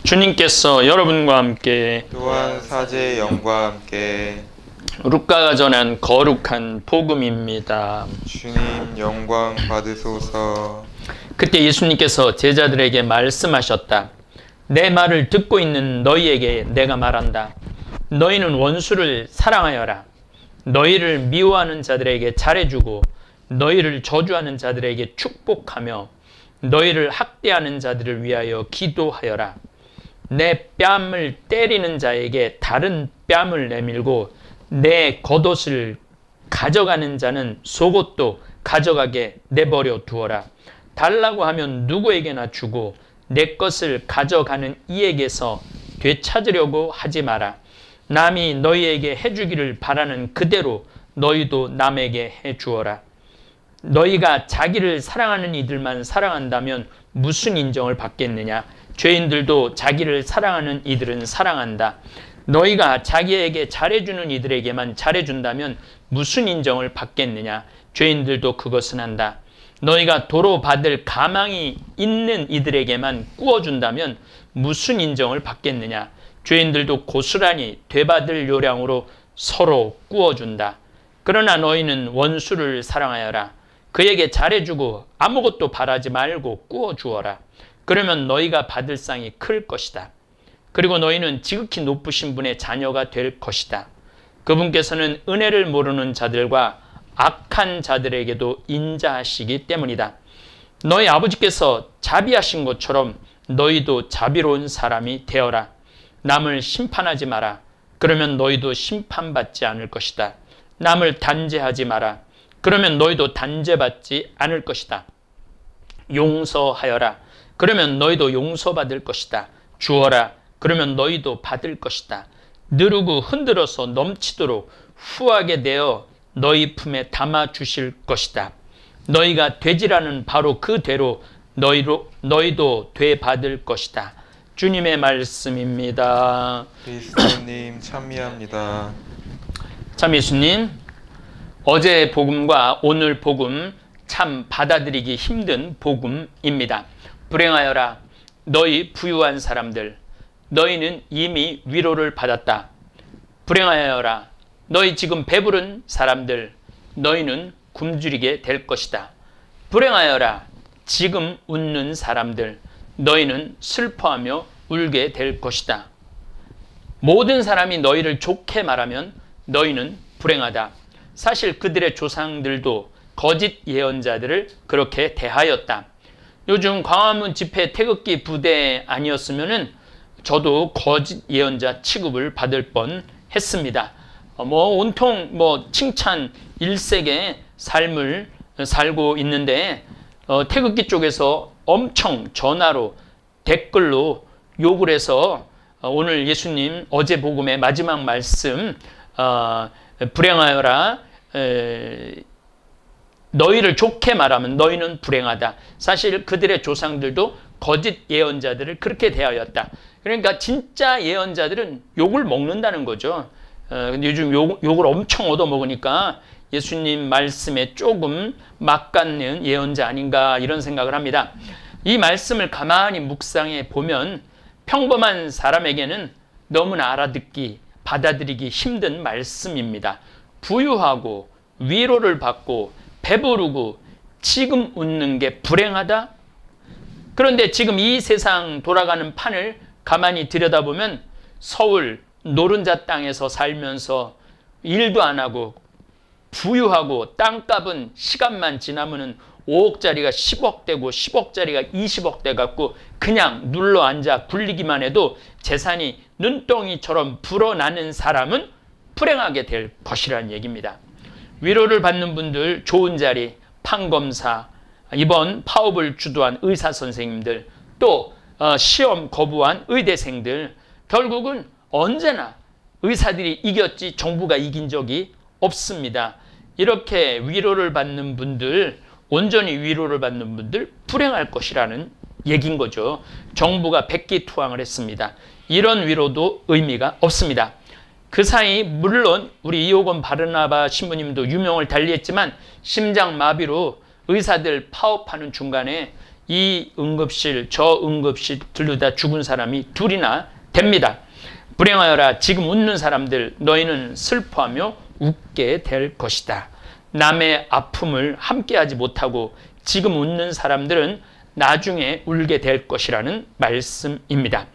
주님께서 여러분과 함께 또한 사제의 영과 함께 루카가 전한 거룩한 복음입니다. 주님 영광 받으소서. 그때 예수님께서 제자들에게 말씀하셨다. 내 말을 듣고 있는 너희에게 내가 말한다. 너희는 원수를 사랑하여라. 너희를 미워하는 자들에게 잘해주고 너희를 저주하는 자들에게 축복하며 너희를 학대하는 자들을 위하여 기도하여라. 내 뺨을 때리는 자에게 다른 뺨을 내밀고 내 겉옷을 가져가는 자는 속옷도 가져가게 내버려 두어라. 달라고 하면 누구에게나 주고 내 것을 가져가는 이에게서 되찾으려고 하지 마라. 남이 너희에게 해주기를 바라는 그대로 너희도 남에게 해주어라. 너희가 자기를 사랑하는 이들만 사랑한다면 무슨 인정을 받겠느냐? 죄인들도 자기를 사랑하는 이들은 사랑한다. 너희가 자기에게 잘해주는 이들에게만 잘해준다면 무슨 인정을 받겠느냐? 죄인들도 그것은 한다. 너희가 도로 받을 가망이 있는 이들에게만 꾸어준다면 무슨 인정을 받겠느냐? 죄인들도 고스란히 되받을 요량으로 서로 꾸어준다. 그러나 너희는 원수를 사랑하여라. 그에게 잘해주고 아무것도 바라지 말고 꾸어주어라. 그러면 너희가 받을 상이 클 것이다. 그리고 너희는 지극히 높으신 분의 자녀가 될 것이다. 그분께서는 은혜를 모르는 자들과 악한 자들에게도 인자하시기 때문이다. 너희 아버지께서 자비하신 것처럼 너희도 자비로운 사람이 되어라. 남을 심판하지 마라. 그러면 너희도 심판받지 않을 것이다. 남을 단죄하지 마라. 그러면 너희도 단죄받지 않을 것이다. 용서하여라. 그러면 너희도 용서받을 것이다. 주어라. 그러면 너희도 받을 것이다. 누르고 흔들어서 넘치도록 후하게 내어 너희 품에 담아 주실 것이다. 너희가 되지라는 바로 그대로 너희도 되받을 것이다. 주님의 말씀입니다. 그리스도님 찬미합니다. 참 예수님, 어제 복음과 오늘 복음 참 받아들이기 힘든 복음입니다. 불행하여라. 너희 부유한 사람들, 너희는 이미 위로를 받았다. 불행하여라. 너희 지금 배부른 사람들, 너희는 굶주리게 될 것이다. 불행하여라. 지금 웃는 사람들, 너희는 슬퍼하며 울게 될 것이다. 모든 사람이 너희를 좋게 말하면 너희는 불행하다. 사실 그들의 조상들도 거짓 예언자들을 그렇게 대하였다. 요즘 광화문 집회 태극기 부대 아니었으면은 저도 거짓 예언자 취급을 받을 뻔 했습니다. 온통 칭찬 일색의 삶을 살고 있는데 태극기 쪽에서 엄청 전화로 댓글로 욕을 해서 오늘 예수님 어제 복음의 마지막 말씀 불행하여라. 너희를 좋게 말하면 너희는 불행하다. 사실 그들의 조상들도 거짓 예언자들을 그렇게 대하였다. 그러니까 진짜 예언자들은 욕을 먹는다는 거죠. 근데 요즘 욕을 엄청 얻어먹으니까 예수님 말씀에 조금 막간는 예언자 아닌가 이런 생각을 합니다. 이 말씀을 가만히 묵상해 보면 평범한 사람에게는 너무나 알아듣기, 받아들이기 힘든 말씀입니다. 부유하고 위로를 받고 배부르고 지금 웃는 게 불행하다? 그런데 지금 이 세상 돌아가는 판을 가만히 들여다보면 서울 노른자 땅에서 살면서 일도 안 하고 부유하고 땅값은 시간만 지나면은 5억짜리가 10억 되고 10억짜리가 20억 돼 갖고 그냥 눌러 앉아 굴리기만 해도 재산이 눈덩이처럼 불어나는 사람은 불행하게 될 것이라는 얘기입니다. 위로를 받는 분들, 좋은 자리, 판검사, 이번 파업을 주도한 의사 선생님들, 또 시험 거부한 의대생들, 결국은 언제나 의사들이 이겼지 정부가 이긴 적이 없습니다. 이렇게 위로를 받는 분들, 온전히 위로를 받는 분들 불행할 것이라는 얘기인 거죠. 정부가 백기투항을 했습니다. 이런 위로도 의미가 없습니다. 그 사이 물론 우리 이호건 바르나바 신부님도 유명을 달리했지만 심장마비로 의사들 파업하는 중간에 이 응급실 저 응급실 들르다 죽은 사람이 둘이나 됩니다. 불행하여라 지금 웃는 사람들, 너희는 슬퍼하며 웃게 될 것이다. 남의 아픔을 함께하지 못하고 지금 웃는 사람들은 나중에 울게 될 것이라는 말씀입니다.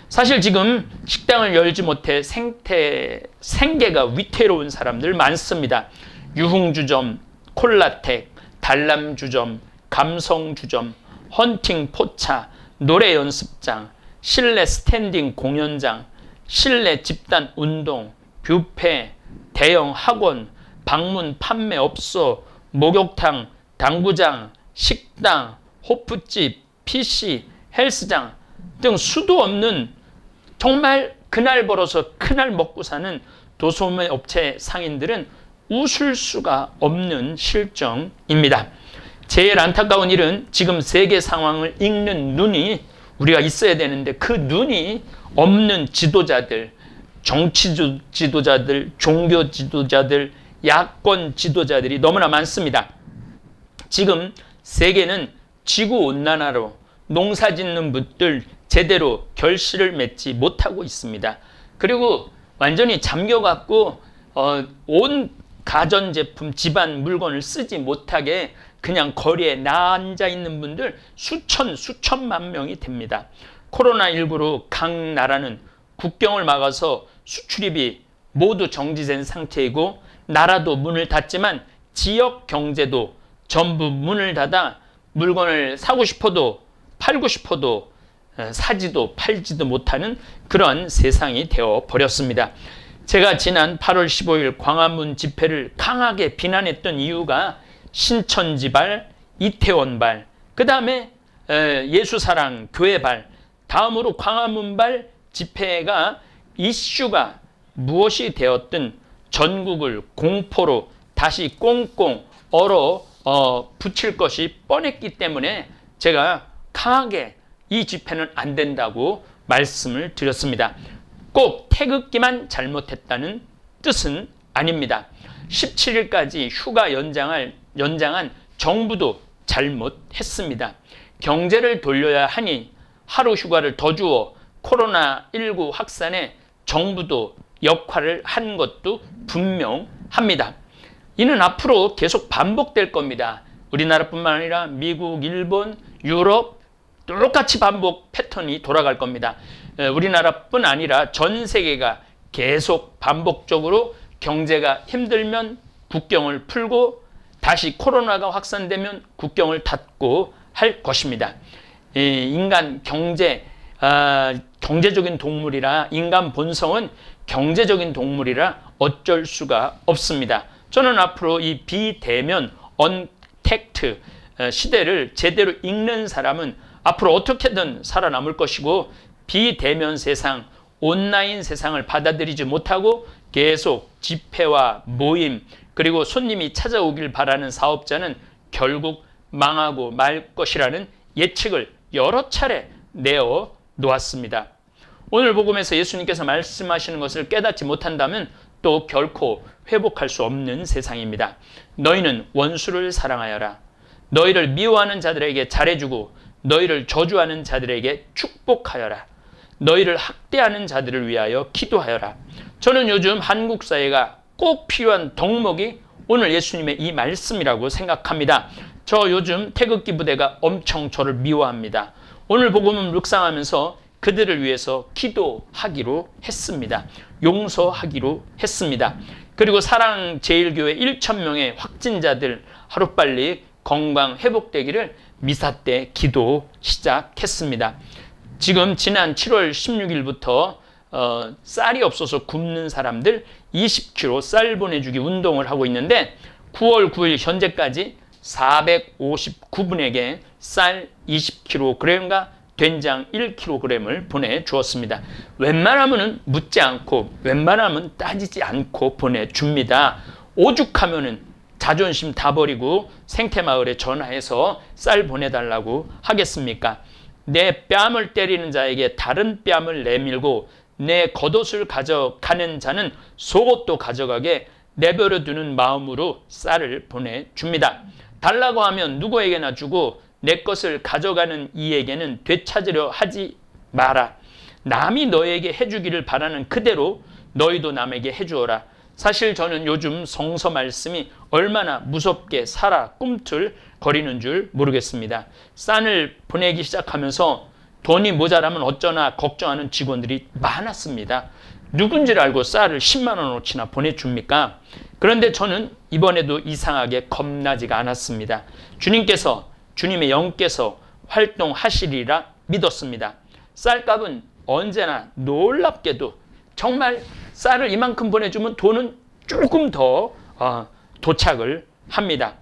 사실 지금 식당을 열지 못해 생계가 위태로운 사람들 많습니다. 유흥주점, 콜라텍, 단람주점, 감성주점, 헌팅 포차, 노래 연습장, 실내 스탠딩 공연장, 실내 집단 운동, 뷔페, 대형 학원, 방문 판매업소, 목욕탕, 당구장, 식당, 호프집, PC, 헬스장 등 수도 없는 정말 그날 벌어서 그날 먹고 사는 도소매 업체 상인들은 웃을 수가 없는 실정입니다. 제일 안타까운 일은 지금 세계 상황을 읽는 눈이 우리가 있어야 되는데 그 눈이 없는 지도자들, 정치 지도자들, 종교 지도자들, 야권 지도자들이 너무나 많습니다. 지금 세계는 지구온난화로 농사 짓는 분들 제대로 결실을 맺지 못하고 있습니다. 그리고 완전히 잠겨갖고 온 가전제품, 집안 물건을 쓰지 못하게 그냥 거리에 앉아 있는 분들 수천만 명이 됩니다. 코로나19로 각 나라는 국경을 막아서 수출입이 모두 정지된 상태이고 나라도 문을 닫지만 지역 경제도 전부 문을 닫아 물건을 사고 싶어도 팔고 싶어도 사지도 팔지도 못하는 그런 세상이 되어 버렸습니다. 제가 지난 8월 15일 광화문 집회를 강하게 비난했던 이유가 신천지발, 이태원발, 그 다음에 예수사랑 교회발, 다음으로 광화문발 집회가 이슈가 무엇이 되었든 전국을 공포로 다시 꽁꽁 얼어 붙일 것이 뻔했기 때문에 제가 강하게 이 집회는 안 된다고 말씀을 드렸습니다. 꼭 태극기만 잘못했다는 뜻은 아닙니다. 17일까지 휴가 연장한 정부도 잘못했습니다. 경제를 돌려야 하니 하루 휴가를 더 주어 코로나19 확산에 정부도 역할을 한 것도 분명합니다. 이는 앞으로 계속 반복될 겁니다. 우리나라뿐만 아니라 미국, 일본, 유럽 똑같이 반복 패턴이 돌아갈 겁니다. 우리나라뿐 아니라 전 세계가 계속 반복적으로 경제가 힘들면 국경을 풀고 다시 코로나가 확산되면 국경을 닫고 할 것입니다. 인간 경제적인 동물이라 인간 본성은 경제적인 동물이라 어쩔 수가 없습니다. 저는 앞으로 이 비대면 언택트 시대를 제대로 읽는 사람은 앞으로 어떻게든 살아남을 것이고 비대면 세상, 온라인 세상을 받아들이지 못하고 계속 집회와 모임 그리고 손님이 찾아오길 바라는 사업자는 결국 망하고 말 것이라는 예측을 여러 차례 내어 놓았습니다. 오늘 복음에서 예수님께서 말씀하시는 것을 깨닫지 못한다면 또 결코 회복할 수 없는 세상입니다. 너희는 원수를 사랑하여라. 너희를 미워하는 자들에게 잘해주고 너희를 저주하는 자들에게 축복하여라. 너희를 학대하는 자들을 위하여 기도하여라. 저는 요즘 한국 사회가 꼭 필요한 덕목이 오늘 예수님의 이 말씀이라고 생각합니다. 저 요즘 태극기 부대가 엄청 저를 미워합니다. 오늘 복음을 묵상하면서 그들을 위해서 기도하기로 했습니다. 용서하기로 했습니다. 그리고 사랑제일교회 1,000명의 확진자들 하루빨리 건강 회복되기를 미사 때 기도 시작했습니다. 지금 지난 7월 16일부터 쌀이 없어서 굶는 사람들 20kg 쌀 보내주기 운동을 하고 있는데 9월 9일 현재까지 459분에게 쌀 20kg과 된장 1kg을 보내주었습니다. 웬만하면 묻지 않고 웬만하면 따지지 않고 보내줍니다. 오죽하면은 자존심 다 버리고 생태마을에 전화해서 쌀 보내달라고 하겠습니까? 내 뺨을 때리는 자에게 다른 뺨을 내밀고 내 겉옷을 가져가는 자는 속옷도 가져가게 내버려 두는 마음으로 쌀을 보내줍니다. 달라고 하면 누구에게나 주고 내 것을 가져가는 이에게는 되찾으려 하지 마라. 남이 너에게 해주기를 바라는 그대로 너희도 남에게 해주어라. 사실 저는 요즘 성서 말씀이 얼마나 무섭게 살아 꿈틀거리는 줄 모르겠습니다. 싼을 보내기 시작하면서 돈이 모자라면 어쩌나 걱정하는 직원들이 많았습니다. 누군지를 알고 쌀을 10만 원어치나 보내줍니까? 그런데 저는 이번에도 이상하게 겁나지가 않았습니다. 주님께서, 주님의 영께서 활동하시리라 믿었습니다. 쌀값은 언제나 놀랍게도 정말 쌀을 이만큼 보내주면 돈은 조금 더 도착을 합니다.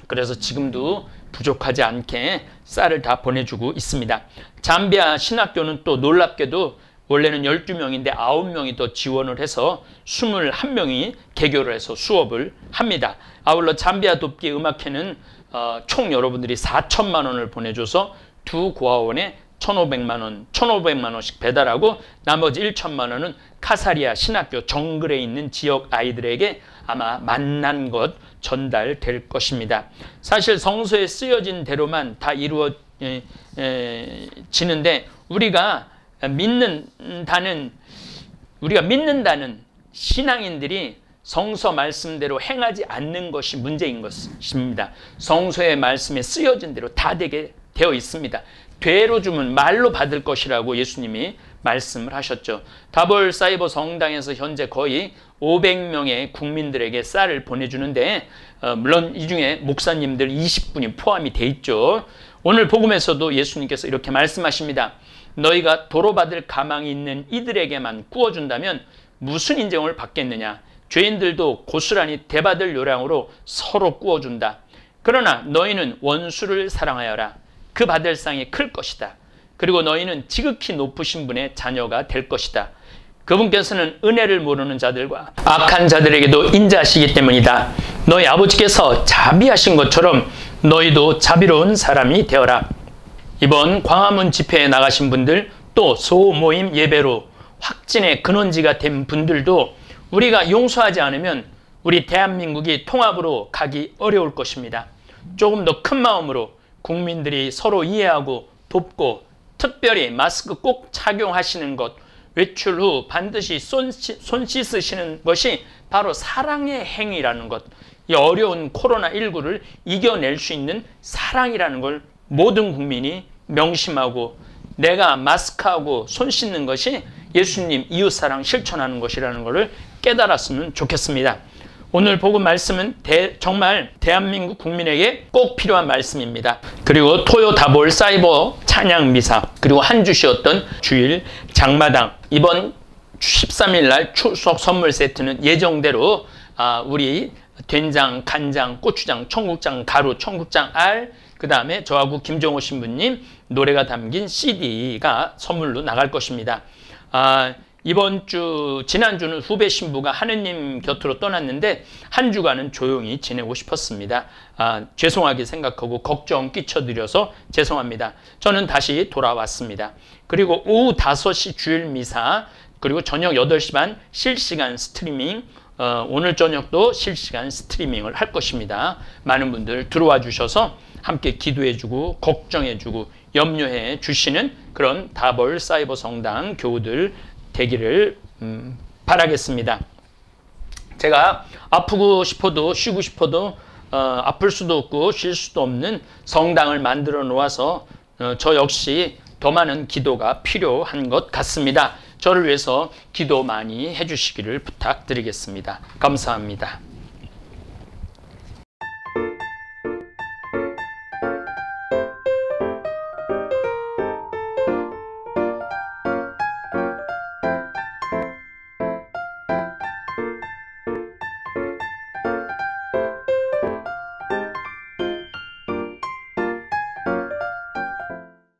그래서 지금도 부족하지 않게 쌀을 다 보내주고 있습니다. 잠비아 신학교는 또 놀랍게도 원래는 12명인데 9명이 더 지원을 해서 21명이 개교를 해서 수업을 합니다. 아울러 잠비아 돕기 음악회는 총 여러분들이 4천만 원을 보내줘서 두 고아원에 1,500만 원씩 배달하고 나머지 1천만 원은 카사리아 신학교 정글에 있는 지역 아이들에게 아마 만난 것 전달될 것입니다. 사실 성서에 쓰여진 대로만 다 이루어지는데 우리가 믿는다는 신앙인들이 성서 말씀대로 행하지 않는 것이 문제인 것입니다. 성서의 말씀에 쓰여진 대로 다 되게 되어 있습니다. 되로 주면 말로 받을 것이라고 예수님이 말씀을 하셨죠. 다볼 사이버 성당에서 현재 거의 500명의 국민들에게 쌀을 보내주는데 물론 이 중에 목사님들 20분이 포함이 돼 있죠. 오늘 복음에서도 예수님께서 이렇게 말씀하십니다. 너희가 도로 받을 가망이 있는 이들에게만 구워준다면 무슨 인정을 받겠느냐. 죄인들도 고스란히 대받을 요량으로 서로 구워준다. 그러나 너희는 원수를 사랑하여라. 그 받을 상이 클 것이다. 그리고 너희는 지극히 높으신 분의 자녀가 될 것이다. 그분께서는 은혜를 모르는 자들과 악한 자들에게도 인자하시기 때문이다. 너희 아버지께서 자비하신 것처럼 너희도 자비로운 사람이 되어라. 이번 광화문 집회에 나가신 분들, 또 소모임 예배로 확진의 근원지가 된 분들도 우리가 용서하지 않으면 우리 대한민국이 통합으로 가기 어려울 것입니다. 조금 더 큰 마음으로 국민들이 서로 이해하고 돕고, 특별히 마스크 꼭 착용하시는 것, 외출 후 반드시 손 씻으시는 것이 바로 사랑의 행위라는 것, 이 어려운 코로나19를 이겨낼 수 있는 사랑이라는 걸 모든 국민이 명심하고, 내가 마스크하고 손 씻는 것이 예수님 이웃사랑 실천하는 것이라는 것을 깨달았으면 좋겠습니다. 오늘 복음 말씀은 정말 대한민국 국민에게 꼭 필요한 말씀입니다. 그리고 토요 다볼 사이버 찬양 미사, 그리고 한 주 쉬었던 주일 장마당, 이번 13일 날 추석 선물 세트는 예정대로 우리 된장, 간장, 고추장, 청국장 가루, 청국장 알, 그 다음에 저하고 김종호 신부님 노래가 담긴 CD가 선물로 나갈 것입니다. 이번 주, 지난주는 후배 신부가 하느님 곁으로 떠났는데 한 주간은 조용히 지내고 싶었습니다. 죄송하게 생각하고 걱정 끼쳐드려서 죄송합니다. 저는 다시 돌아왔습니다. 그리고 오후 5시 주일 미사, 그리고 저녁 8시 반 실시간 스트리밍, 오늘 저녁도 실시간 스트리밍을 할 것입니다. 많은 분들 들어와 주셔서 함께 기도해주고 걱정해주고 염려해 주시는 그런 다볼 사이버 성당 교우들 되기를 바라겠습니다. 제가 아프고 싶어도 쉬고 싶어도 아플 수도 없고 쉴 수도 없는 성당을 만들어 놓아서 저 역시 더 많은 기도가 필요한 것 같습니다. 저를 위해서 기도 많이 해주시기를 부탁드리겠습니다. 감사합니다.